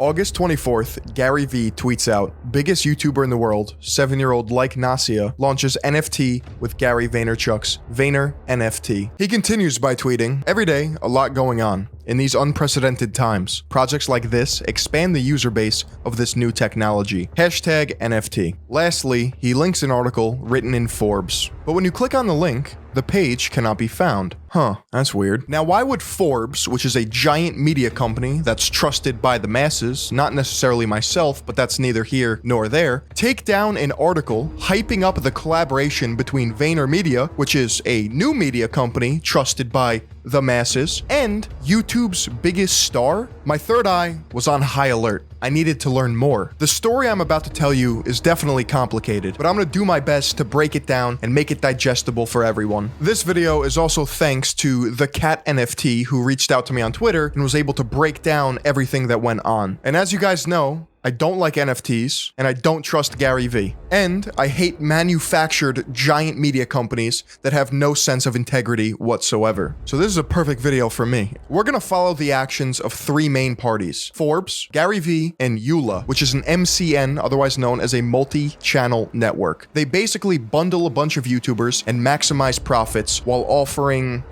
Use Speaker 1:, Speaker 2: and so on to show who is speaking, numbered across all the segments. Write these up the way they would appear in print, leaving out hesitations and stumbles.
Speaker 1: August 24th, Gary V tweets out, biggest YouTuber in the world, 7-year-old like Nasia, launches NFT with Gary Vaynerchuk's Vayner NFT. He continues by tweeting, every day, a lot going on. In these unprecedented times, projects like this expand the user base of this new technology. Hashtag NFT. Lastly, he links an article written in Forbes. But when you click on the link, the page cannot be found. Huh, that's weird. Now, why would Forbes, which is a giant media company that's trusted by the masses, not necessarily myself, but that's neither here nor there, take down an article hyping up the collaboration between VaynerMedia, which is a new media company trusted by the masses, and YouTube's biggest star? My third eye was on high alert. I needed to learn more. The story I'm about to tell you is definitely complicated, but I'm gonna do my best to break it down and make it digestible for everyone. This video is also thanks to the Cat NFT, who reached out to me on Twitter and was able to break down everything that went on. And as you guys know, I don't like NFTs, and I don't trust Gary V. And I hate manufactured giant media companies that have no sense of integrity whatsoever. So this is a perfect video for me. We're gonna follow the actions of three main parties: Forbes, Gary V, and EULA, which is an MCN, otherwise known as a multi-channel network. They basically bundle a bunch of YouTubers and maximize profits while offering...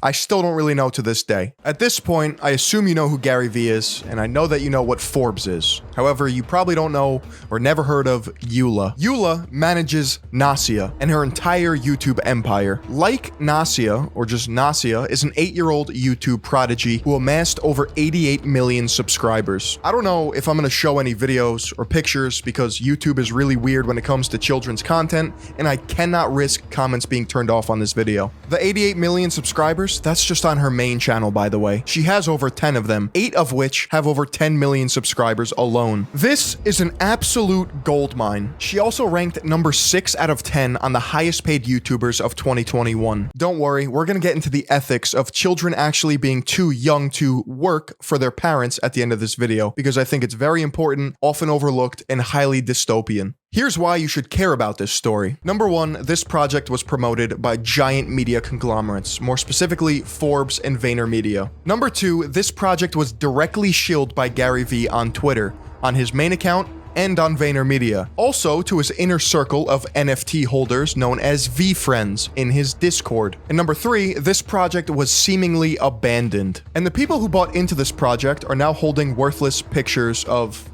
Speaker 1: I still don't really know to this day. At this point, I assume you know who Gary V is, and I know that you know what Forbes is. However, you probably don't know or never heard of EULA. EULA manages Nasia and her entire YouTube empire. Like Nasia, or just Nasia, is an 8-year-old YouTube prodigy who amassed over 88 million subscribers. I don't know if I'm gonna show any videos or pictures because YouTube is really weird when it comes to children's content, and I cannot risk comments being turned off on this video. The 88 million subscribers, that's just on her main channel, by the way. She has over 10 of them, 8 of which have over 10 million subscribers alone. This is an absolute goldmine. She also ranked number 6 out of 10 on the highest paid YouTubers of 2021. Don't worry, we're gonna get into the ethics of children actually being too young to work for their parents at the end of this video, because I think it's very important, often overlooked, and highly dystopian. Here's why you should care about this story. Number 1, this project was promoted by giant media conglomerates, more specifically Forbes and VaynerMedia. Number 2, this project was directly shilled by Gary V on Twitter, on his main account, and on VaynerMedia. Also to his inner circle of NFT holders known as V-Friends in his Discord. And number 3, this project was seemingly abandoned. And the people who bought into this project are now holding worthless pictures of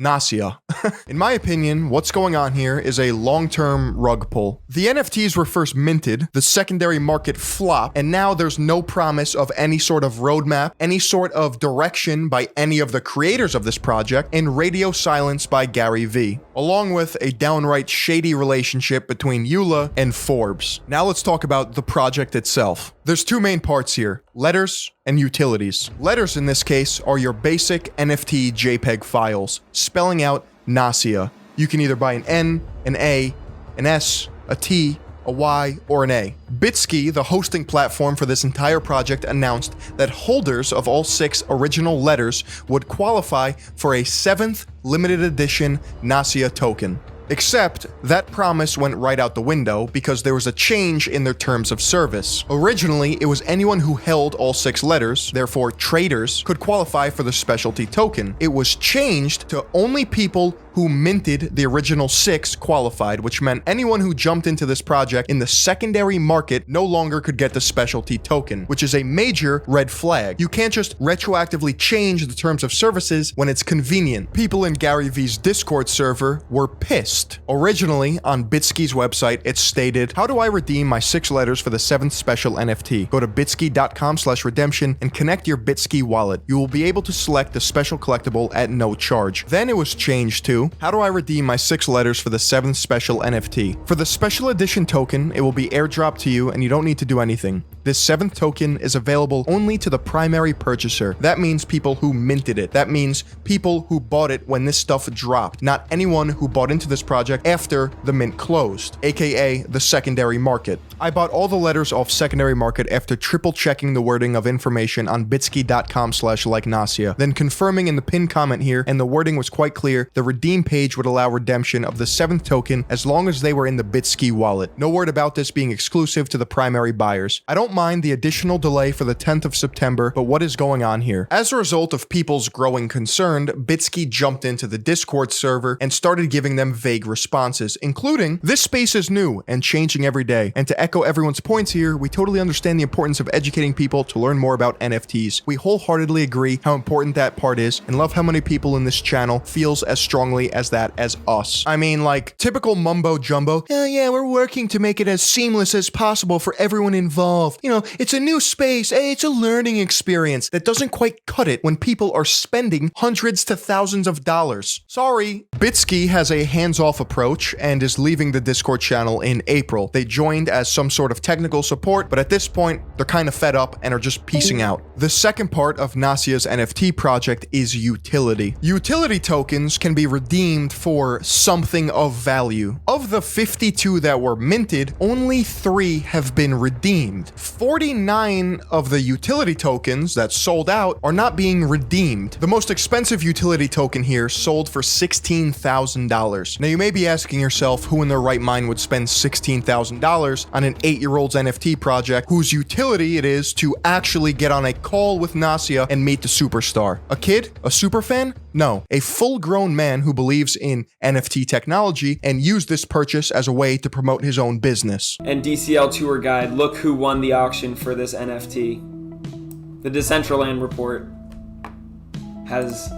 Speaker 1: Nasia. In my opinion, what's going on here is a long-term rug pull. The NFTs were first minted, the secondary market flopped, and now there's no promise of any sort of roadmap, any sort of direction by any of the creators of this project, and radio silence by Gary V, along with a downright shady relationship between EULA and Forbes. Now let's talk about the project itself. There's two main parts here: letters and utilities. Letters in this case are your basic NFT JPEG files, spelling out Nasia. You can either buy an N, an A, an S, a T, a Y, or an A. Bitsky, the hosting platform for this entire project, announced that holders of all 6 original letters would qualify for a 7th limited edition Nasia token. Except that promise went right out the window because there was a change in their terms of service. Originally, it was anyone who held all 6 letters, therefore traders, could qualify for the specialty token. It was changed to only people who minted the original 6 qualified, which meant anyone who jumped into this project in the secondary market no longer could get the specialty token, which is a major red flag. You can't just retroactively change the terms of services when it's convenient. People in Gary V's Discord server were pissed. Originally, on Bitsky's website, it stated, "How do I redeem my 6 letters for the 7th special NFT? Go to bitsky.com/redemption and connect your Bitsky wallet. You will be able to select the special collectible at no charge." Then it was changed to, "How do I redeem my 6 letters for the 7th special NFT? For the special edition token, it will be airdropped to you and you don't need to do anything. This 7th token is available only to the primary purchaser. That means people who minted it. That means people who bought it when this stuff dropped, not anyone who bought into this project after the mint closed, aka the secondary market." I bought all the letters off secondary market after triple checking the wording of information on bitsky.com/likenasia, then confirming in the pinned comment here, and the wording was quite clear. The redeem page would allow redemption of the 7th token as long as they were in the Bitsky wallet. No word about this being exclusive to the primary buyers. I don't don't mind the additional delay for the 10th of September, but what is going on here? As a result of people's growing concern, Bitsky jumped into the Discord server and started giving them vague responses, including, "This space is new and changing every day." And to echo everyone's points here, we totally understand the importance of educating people to learn more about NFTs. We wholeheartedly agree how important that part is and love how many people in this channel feels as strongly as that as us. I mean, like, typical mumbo jumbo, "Oh yeah, we're working to make it as seamless as possible for everyone involved. You know, it's a new space, it's a learning experience." That doesn't quite cut it when people are spending hundreds to thousands of dollars. Sorry. Bitsky has a hands-off approach and is leaving the Discord channel in April. They joined as some sort of technical support, but at this point, they're kind of fed up and are just piecing out. The second part of Nasia's NFT project is utility. Utility tokens can be redeemed for something of value. Of the 52 that were minted, only 3 have been redeemed. 49 of the utility tokens that sold out are not being redeemed. The most expensive utility token here sold for $16,000. Now you may be asking yourself who in their right mind would spend $16,000 on an 8-year-old's NFT project whose utility it is to actually get on a call with Nasia and meet the superstar. A kid? A superfan? No, a full-grown man who believes in NFT technology and used this purchase as a way to promote his own business.
Speaker 2: And DCL Tour Guide, look who won the auction for this NFT. The Decentraland report has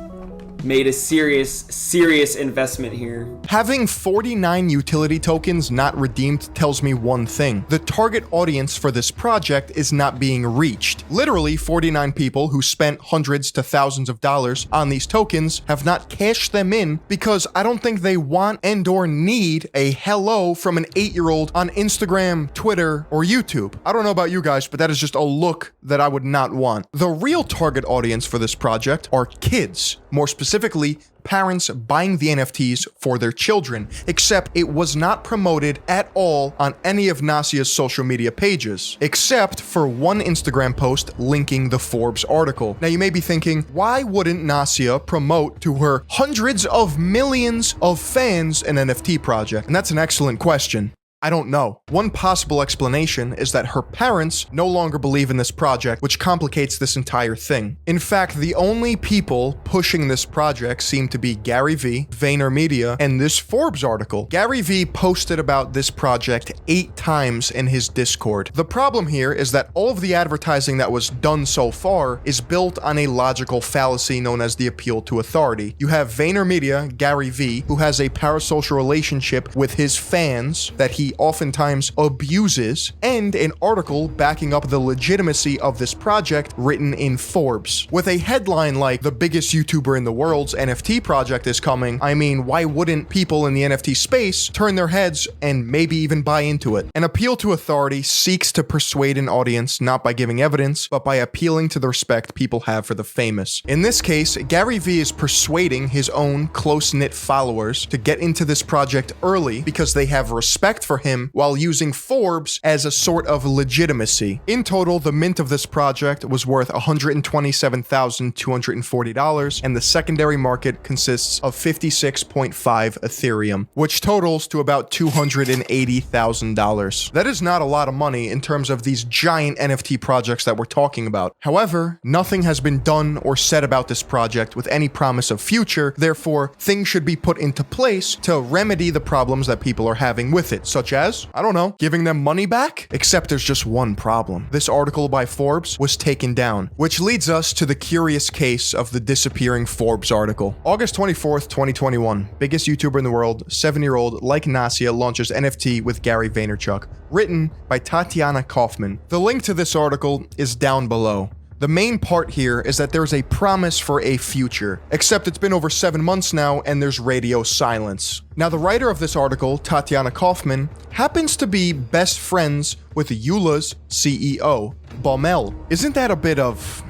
Speaker 2: made a serious investment here.
Speaker 1: Having 49 utility tokens not redeemed tells me one thing. The target audience for this project is not being reached. Literally, 49 people who spent hundreds to thousands of dollars on these tokens have not cashed them in because I don't think they want and or need a hello from an 8-year-old on Instagram, Twitter, or YouTube. I don't know about you guys, but that is just a look that I would not want. The real target audience for this project are kids, more specifically, parents buying the NFTs for their children, except it was not promoted at all on any of Nasia's social media pages, except for one Instagram post linking the Forbes article. Now you may be thinking, why wouldn't Nasia promote to her hundreds of millions of fans an NFT project? And that's an excellent question. I don't know. One possible explanation is that her parents no longer believe in this project, which complicates this entire thing. In fact, the only people pushing this project seem to be Gary Vee, VaynerMedia, and this Forbes article. Gary Vee posted about this project 8 times in his Discord. The problem here is that all of the advertising that was done so far is built on a logical fallacy known as the appeal to authority. You have VaynerMedia, Gary Vee, who has a parasocial relationship with his fans that he oftentimes abuses, and an article backing up the legitimacy of this project written in Forbes. With a headline like "the biggest YouTuber in the world's NFT project is coming," I mean, why wouldn't people in the NFT space turn their heads and maybe even buy into it? An appeal to authority seeks to persuade an audience not by giving evidence, but by appealing to the respect people have for the famous. In this case, Gary Vee is persuading his own close-knit followers to get into this project early because they have respect for him while using Forbes as a sort of legitimacy. In total, the mint of this project was worth $127,240, and the secondary market consists of 56.5 Ethereum, which totals to about $280,000. That is not a lot of money in terms of these giant NFT projects that we're talking about. However, nothing has been done or said about this project with any promise of future, therefore, things should be put into place to remedy the problems that people are having with it, such as, I don't know, giving them money back? Except there's just one problem. This article by Forbes was taken down, which leads us to the curious case of the disappearing Forbes article. August 24th, 2021. Biggest YouTuber in the world, 7-year-old like Nasia launches NFT with Gary Vaynerchuk. Written by Tatiana Kaufman. The link to this article is down below. The main part here is that there's a promise for a future, except it's been over 7 months now and there's radio silence. Now, the writer of this article, Tatiana Kaufman, happens to be best friends with Eula's CEO, Baumel. Isn't that a bit of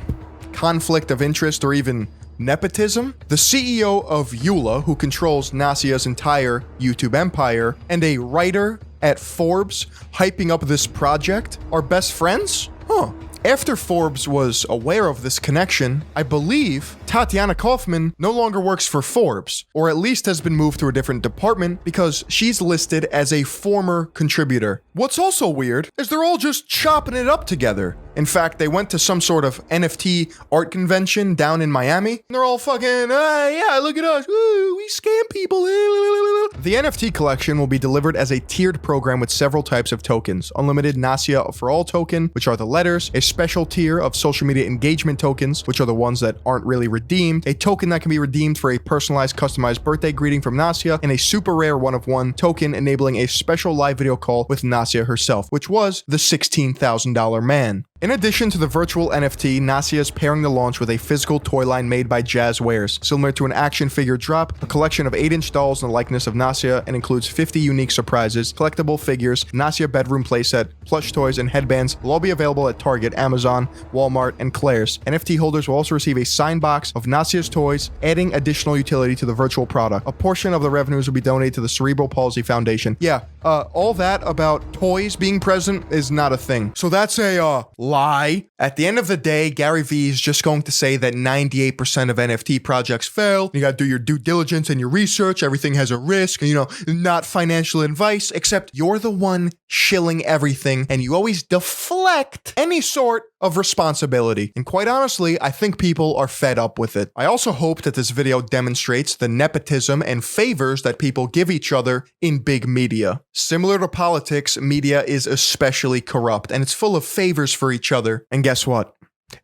Speaker 1: conflict of interest or even nepotism? The CEO of Eula, who controls Nasia's entire YouTube empire, and a writer at Forbes hyping up this project are best friends? Huh. After Forbes was aware of this connection, I believe Tatiana Kaufman no longer works for Forbes, or at least has been moved to a different department because she's listed as a former contributor. What's also weird is they're all just chopping it up together. In fact, they went to some sort of NFT art convention down in Miami, and they're all fucking, yeah, look at us, woo, we scam people. The NFT collection will be delivered as a tiered program with several types of tokens. Unlimited Nasia for All token, which are the letters, a special tier of social media engagement tokens, which are the ones that aren't really redeemed, a token that can be redeemed for a personalized, customized birthday greeting from Nasia, and a super rare one-of-one token enabling a special live video call with Nasia herself, which was the $16,000 man. In addition to the virtual NFT, Nasia is pairing the launch with a physical toy line made by Jazz Wares. Similar to an action figure drop, a collection of 8-inch dolls in the likeness of Nasia and includes 50 unique surprises, collectible figures, Nasia bedroom playset, plush toys, and headbands will all be available at Target, Amazon, Walmart, and Claire's. NFT holders will also receive a signed box of Nasia's toys, adding additional utility to the virtual product. A portion of the revenues will be donated to the Cerebral Palsy Foundation. Yeah, all that about toys being present is not a thing. So that's a, lie. At the end of the day, Gary Vee is just going to say that 98% of NFT projects fail. You gotta do your due diligence and your research. Everything has a risk, not financial advice, except you're the one shilling everything and you always deflect any sort of responsibility. And quite honestly, I think people are fed up with it. I also hope that this video demonstrates the nepotism and favors that people give each other in big media. Similar to politics, media is especially corrupt and it's full of favors for each other. And guess what?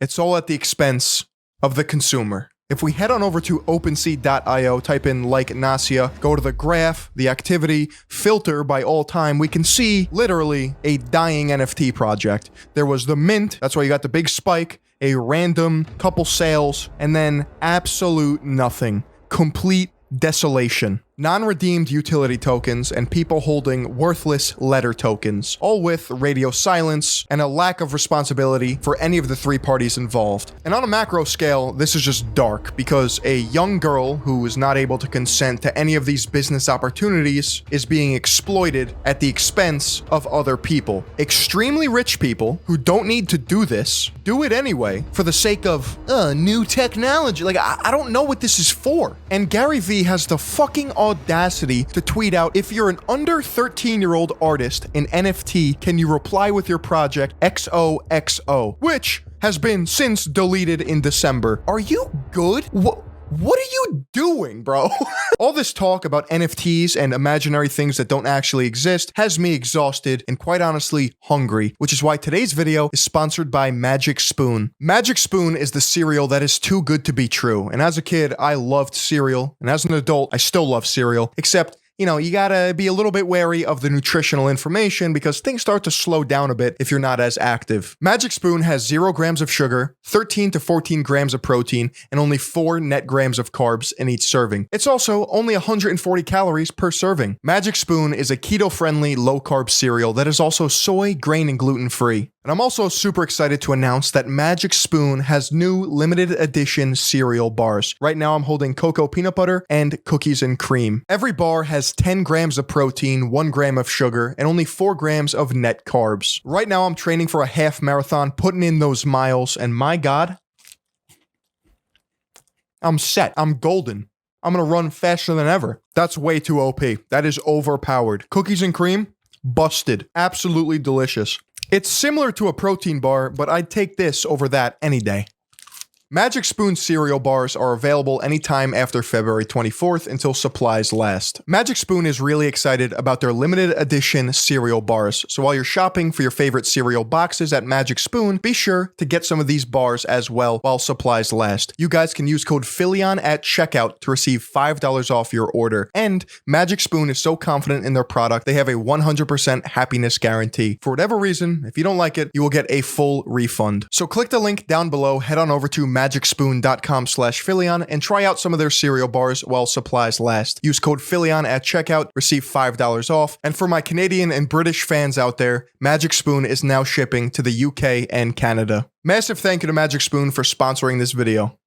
Speaker 1: It's all at the expense of the consumer. If we head on over to OpenSea.io, type in like Nasia, go to the graph, the activity, filter by all time, we can see literally a dying NFT project. There was the mint, that's why you got the big spike, a random couple sales, and then absolute nothing. Complete desolation. Non-redeemed utility tokens, and people holding worthless letter tokens, all with radio silence and a lack of responsibility for any of the three parties involved. And on a macro scale, this is just dark because a young girl who is not able to consent to any of these business opportunities is being exploited at the expense of other people. Extremely rich people who don't need to do this, do it anyway for the sake of new technology. Like, I don't know what this is for. And Gary Vee has the fucking audacity to tweet out, if you're an under 13-year-old artist in NFT, can you reply with your project XOXO, which has been since deleted in December. Are you good? What are you doing, bro? All this talk about NFTs and imaginary things that don't actually exist has me exhausted and quite honestly hungry, which is why today's video is sponsored by Magic Spoon. Magic Spoon is the cereal that is too good to be true. And as a kid, I loved cereal. And as an adult, I still love cereal, except you gotta be a little bit wary of the nutritional information because things start to slow down a bit if you're not as active. Magic Spoon has 0 grams of sugar, 13 to 14 grams of protein, and only 4 net grams of carbs in each serving. It's also only 140 calories per serving. Magic Spoon is a keto-friendly, low-carb cereal that is also soy, grain, and gluten-free. And I'm also super excited to announce that Magic Spoon has new limited edition cereal bars. Right now I'm holding cocoa peanut butter and cookies and cream. Every bar has 10 grams of protein, 1 gram of sugar, and only 4 grams of net carbs. Right now I'm training for a half marathon, putting in those miles, and my God, I'm set. I'm golden. I'm gonna run faster than ever. That's way too OP. That is overpowered. Cookies and cream, busted. Absolutely delicious. It's similar to a protein bar, but I'd take this over that any day. Magic Spoon cereal bars are available anytime after February 24th until supplies last. Magic Spoon is really excited about their limited edition cereal bars, so while you're shopping for your favorite cereal boxes at Magic Spoon, be sure to get some of these bars as well while supplies last. You guys can use code Philion at checkout to receive $5 off your order, and Magic Spoon is so confident in their product, they have a 100% happiness guarantee. For whatever reason, if you don't like it, you will get a full refund. So click the link down below, head on over to magicspoon.com/Philion and try out some of their cereal bars while supplies last. Use code Philion at checkout, receive $5 off. And for my Canadian and British fans out there, Magic Spoon is now shipping to the UK and Canada. Massive thank you to Magic Spoon for sponsoring this video.